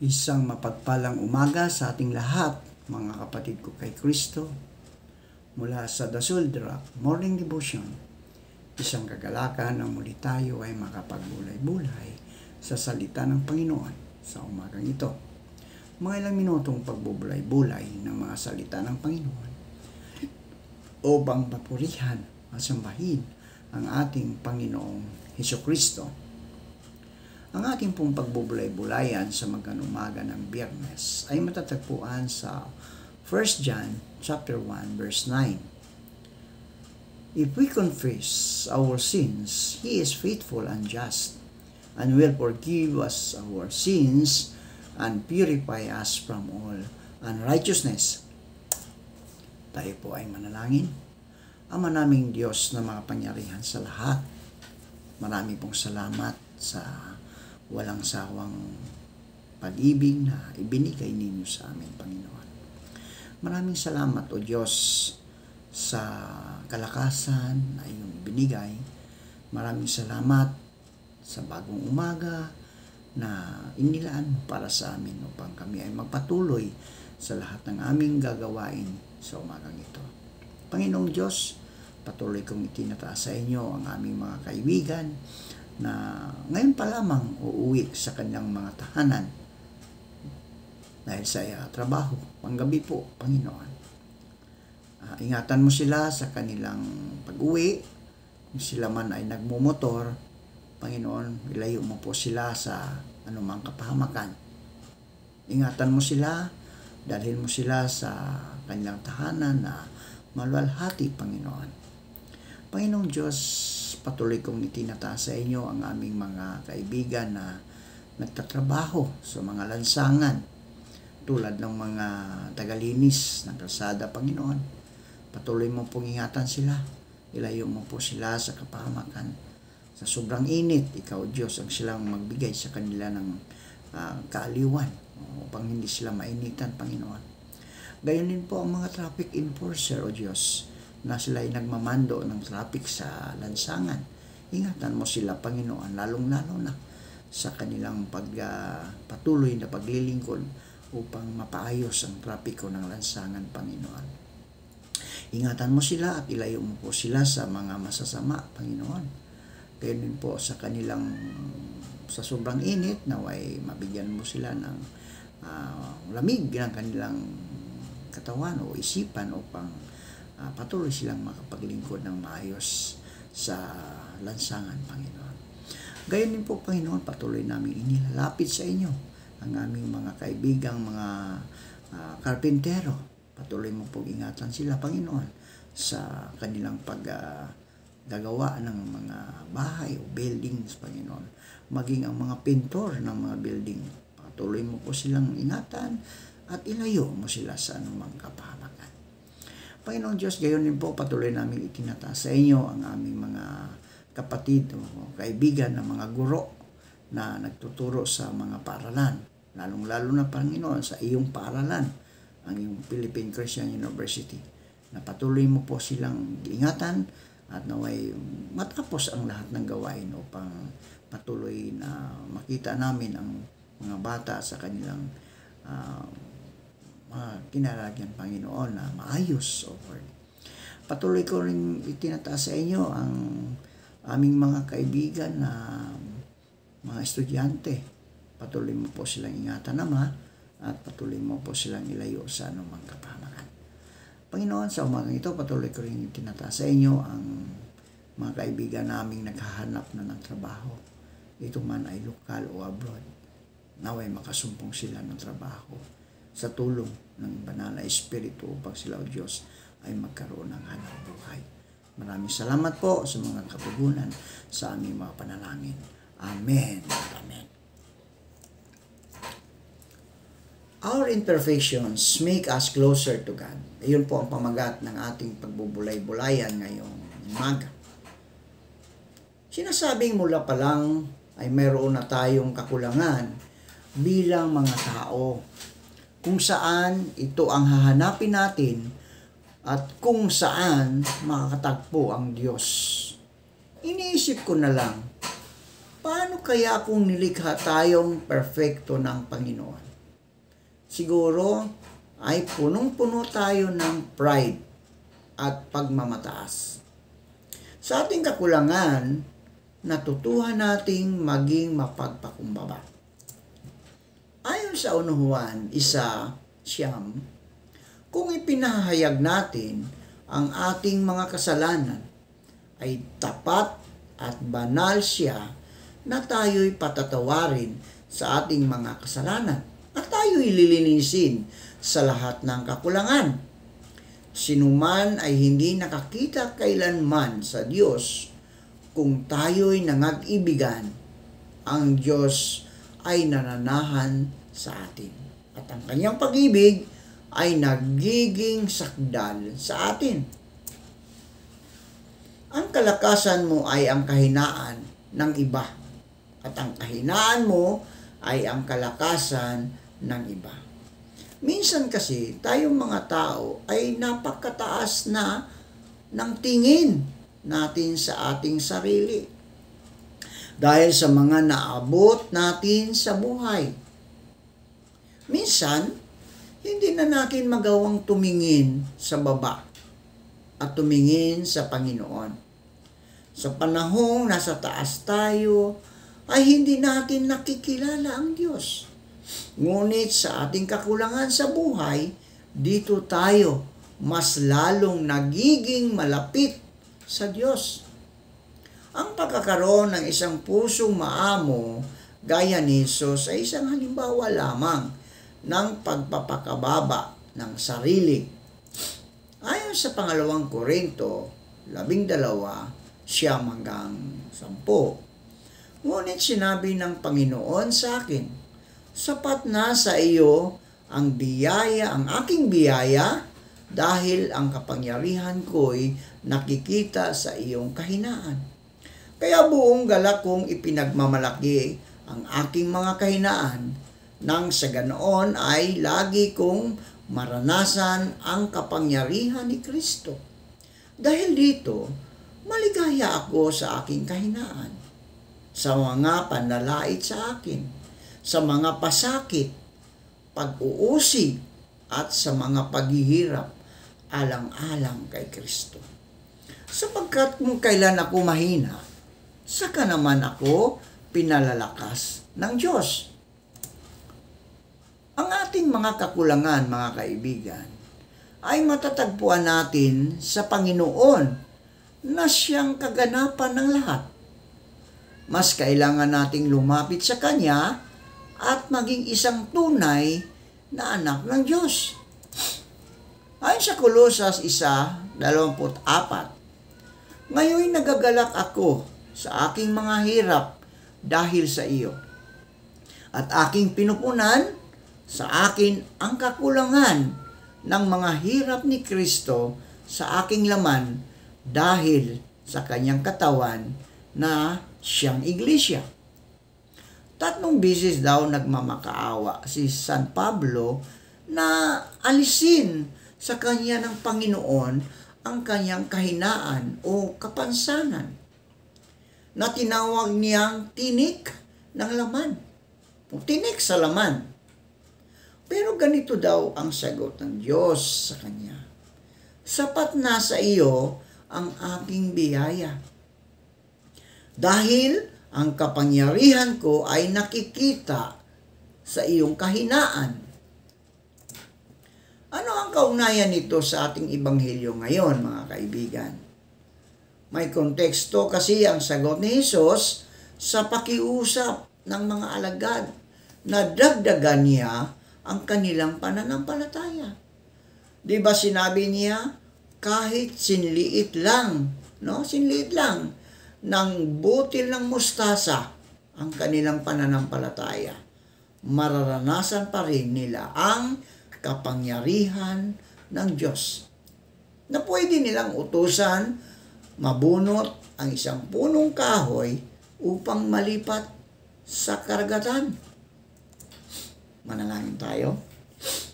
Isang mapagpalang umaga sa ating lahat, mga kapatid ko kay Kristo. Mula sa The Rock Morning Devotion, isang kagalakan na muli tayo ay makapagbulay-bulay sa salita ng Panginoon sa umagang ito. Mga ilang minutong pagbubulay-bulay ng mga salita ng Panginoon upang papurihan at sambahin ang ating Panginoong Hesukristo. Ang ating pong pagbubulay-bulayan sa umaga ng Biyernes ay matatagpuan sa 1 John chapter 1 verse 9. If we confess our sins, He is faithful and just, and will forgive us our sins and purify us from all unrighteousness. Tayo po ay manalangin. Ama naming Diyos na makapangyarihan sa lahat, marami pong salamat sa walang sawang pag-ibig na ibinigay ninyo sa amin, Panginoon. Maraming salamat, O Diyos, sa kalakasan na iyong binigay. Maraming salamat sa bagong umaga na inilaan para sa amin upang kami ay magpatuloy sa lahat ng aming gagawain sa umagang ito. Panginoong Diyos, patuloy kong itinataas sa inyo ang aming mga kaibigan na ngayon pa lamang uuwi sa kanilang mga tahanan dahil sa trabaho, panggabi po, Panginoon. Ingatan mo sila sa kanilang pag-uwi. Kung sila man ay nagmumotor, Panginoon, ilayo mo po sila sa anumang kapahamakan. Ingatan mo sila, dalhin mo sila sa kanilang tahanan na maluwalhati, Panginoon. Panginoong Diyos, patuloy kong itinataas sa inyo ang aming mga kaibigan na nagtatrabaho sa mga lansangan tulad ng mga tagalinis ng kalsada, Panginoon. Patuloy mo pong ingatan sila. Ilayo mo po sila sa kapahamakan. Sa sobrang init, Ikaw, Diyos, ang silang magbigay sa kanila ng kaaliwan upang hindi sila mainitan, Panginoon. Gayon din po ang mga traffic enforcer, O Diyos, na sila ay nagmamando ng traffic sa lansangan. Ingatan mo sila, Panginoon, lalong-lalo na sa kanilang patuloy na paglilingkod upang mapaayos ang trapiko ng lansangan, Panginoon. Ingatan mo sila at ilayo mo po sila sa mga masasama, Panginoon. Kaya din po sa kanilang, sa sobrang init, naway mabigyan mo sila ng lamig ng kanilang katawan o isipan upang patuloy silang makapaglingkod ng maayos sa lansangan, Panginoon. Gayon din po, Panginoon, patuloy namin inilalapit sa inyo ang aming mga kaibigang, mga karpintero. Patuloy mo pong ingatan sila, Panginoon, sa kanilang paggagawa ng mga bahay o buildings, Panginoon. Maging ang mga pintor ng mga building. Patuloy mo po silang ingatan at ilayo mo sila sa anumang kapahamakan. Panginoong Diyos, gayon din po patuloy namin itinataas sa inyo ang aming mga kapatid o kaibigan na mga guro na nagtuturo sa mga paaralan. Lalong-lalo na, Panginoon, sa iyong paaralan, ang iyong Philippine Christian University. Na patuloy mo po silang ingatan at naway matapos ang lahat ng gawain upang patuloy na makita namin ang mga bata sa kanilang kinalagyan, Panginoon, na maayos, O Lord. Patuloy ko rin itinataas sa inyo ang aming mga kaibigan na mga estudyante. Patuloy mo po silang ingatan, Ama, at patuloy mo po silang ilayo sa anumang kapahamakan. Panginoon, sa umagang ito, patuloy ko rin itinataas sa inyo ang mga kaibigan naming naghahanap na ng trabaho. Ito man ay lokal o abroad. Naway makasumpong sila ng trabaho sa tulong ng banal na Espiritu upang sila, O Diyos, ay magkaroon ng hanap buhay. Maraming salamat po sa mga katugunan sa aming mga panalangin. Amen. Amen. Our imperfections make us closer to God. Iyon po ang pamagat ng ating pagbubulay-bulayan ngayong umaga. Sinasabing mula pa lang ay mayroon na tayong kakulangan bilang mga tao, kung saan ito ang hahanapin natin at kung saan makakatagpo ang Diyos. Iniisip ko na lang, paano kaya kung nilikha tayong perfecto ng Panginoon? Siguro ay punong-puno tayo ng pride at pagmamataas. Sa ating kakulangan, natutuhan nating maging mapagpakumbaba. Ayon sa Unuhuan 1:9, kung ipinahayag natin ang ating mga kasalanan, ay tapat at banal siya na tayo'y patatawarin sa ating mga kasalanan at tayo'y lilinisin sa lahat ng kakulangan. Sinuman ay hindi nakakita kailanman sa Diyos kung tayo'y nangag-ibigan, ang Diyos ay nananahan sa atin. At ang kanyang pag-ibig ay nagiging sakdal sa atin. Ang kalakasan mo ay ang kahinaan ng iba. At ang kahinaan mo ay ang kalakasan ng iba. Minsan kasi tayong mga tao ay napakataas na ng tingin natin sa ating sarili dahil sa mga naabot natin sa buhay. Minsan, hindi na natin magawang tumingin sa baba at tumingin sa Panginoon. Sa panahong nasa taas tayo, ay hindi natin nakikilala ang Diyos. Ngunit sa ating kakulangan sa buhay, dito tayo mas lalong nagiging malapit sa Diyos. Ang pagkakaroon ng isang pusong maamo gaya ni Jesus ay isang halimbawa lamang ng pagpapakababa ng sarili. Ayon sa 2 Korinto 12:9-10, ngunit sinabi ng Panginoon sa akin, sapat na sa iyo ang biyaya, ang aking biyaya, dahil ang kapangyarihan ko'y nakikita sa iyong kahinaan. Kaya buong galak kong ipinagmamalaki ang aking mga kahinaan, nang sa ganoon ay lagi kong maranasan ang kapangyarihan ni Kristo. Dahil dito, maligaya ako sa aking kahinaan, sa mga panlalait sa akin, sa mga pasakit, pag-uusig, at sa mga paghihirap alang-alang kay Kristo. Sapagkat kung kailan ako mahina, saka naman ako pinalalakas ng Diyos. Ang ating mga kakulangan, mga kaibigan, ay matatagpuan natin sa Panginoon na siyang kaganapan ng lahat. Mas kailangan nating lumapit sa Kanya at maging isang tunay na anak ng Diyos. Ayon sa Kolosas 1:24, ngayon nagagalak ako sa aking mga hirap dahil sa iyo, at aking pinupunan sa akin ang kakulangan ng mga hirap ni Kristo sa aking laman dahil sa kanyang katawan na siyang iglesia. 3 beses daw nagmamakaawa si San Pablo na alisin sa kanya ng Panginoon ang kanyang kahinaan o kapansanan na tinawag niyang tinik ng laman o tinik sa laman. Pero ganito daw ang sagot ng Diyos sa kanya, sapat na sa iyo ang aking biyaya, dahil ang kapangyarihan ko ay nakikita sa iyong kahinaan. Ano ang kaugnayan nito sa ating ebanghelyo ngayon, mga kaibigan? May konteksto kasi ang sagot ni Jesus sa pakiusap ng mga alagad na dagdagan niya ang kanilang pananampalataya. Di ba sinabi niya, kahit sinliit lang ng butil ng mustasa ang kanilang pananampalataya, mararanasan pa rin nila ang kapangyarihan ng Diyos na pwede nilang utusan mabunot ang isang punong kahoy upang malipat sa karagatan. Manalangin tayo.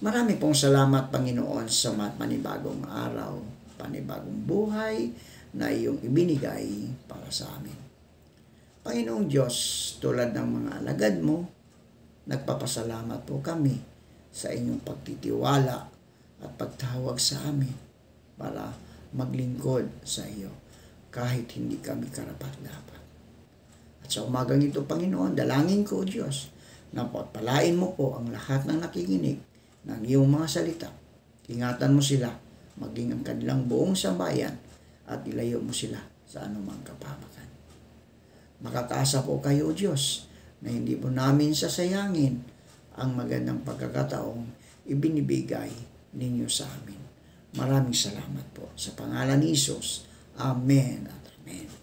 Marami pong salamat, Panginoon, sa panibagong araw, panibagong buhay na iyong ibinigay para sa amin. Panginoong Diyos, tulad ng mga alagad mo, nagpapasalamat po kami sa inyong pagtitiwala at pagtawag sa amin para maglingkod sa iyo kahit hindi kami karapat-dapat. At sa umagang ito, Panginoon, dalangin ko, Diyos, na pagpalain mo po ang lahat ng nakikinig ng iyong mga salita. Ingatan mo sila, maging ang kanilang buong sambayan, at ilayo mo sila sa anumang kapahamakan. Makakaasa po kayo, Diyos, na hindi po namin sasayangin ang magandang pagkakataong ibinibigay ninyo sa amin. Maraming salamat po. Sa pangalan ni Jesus. Amen at amen.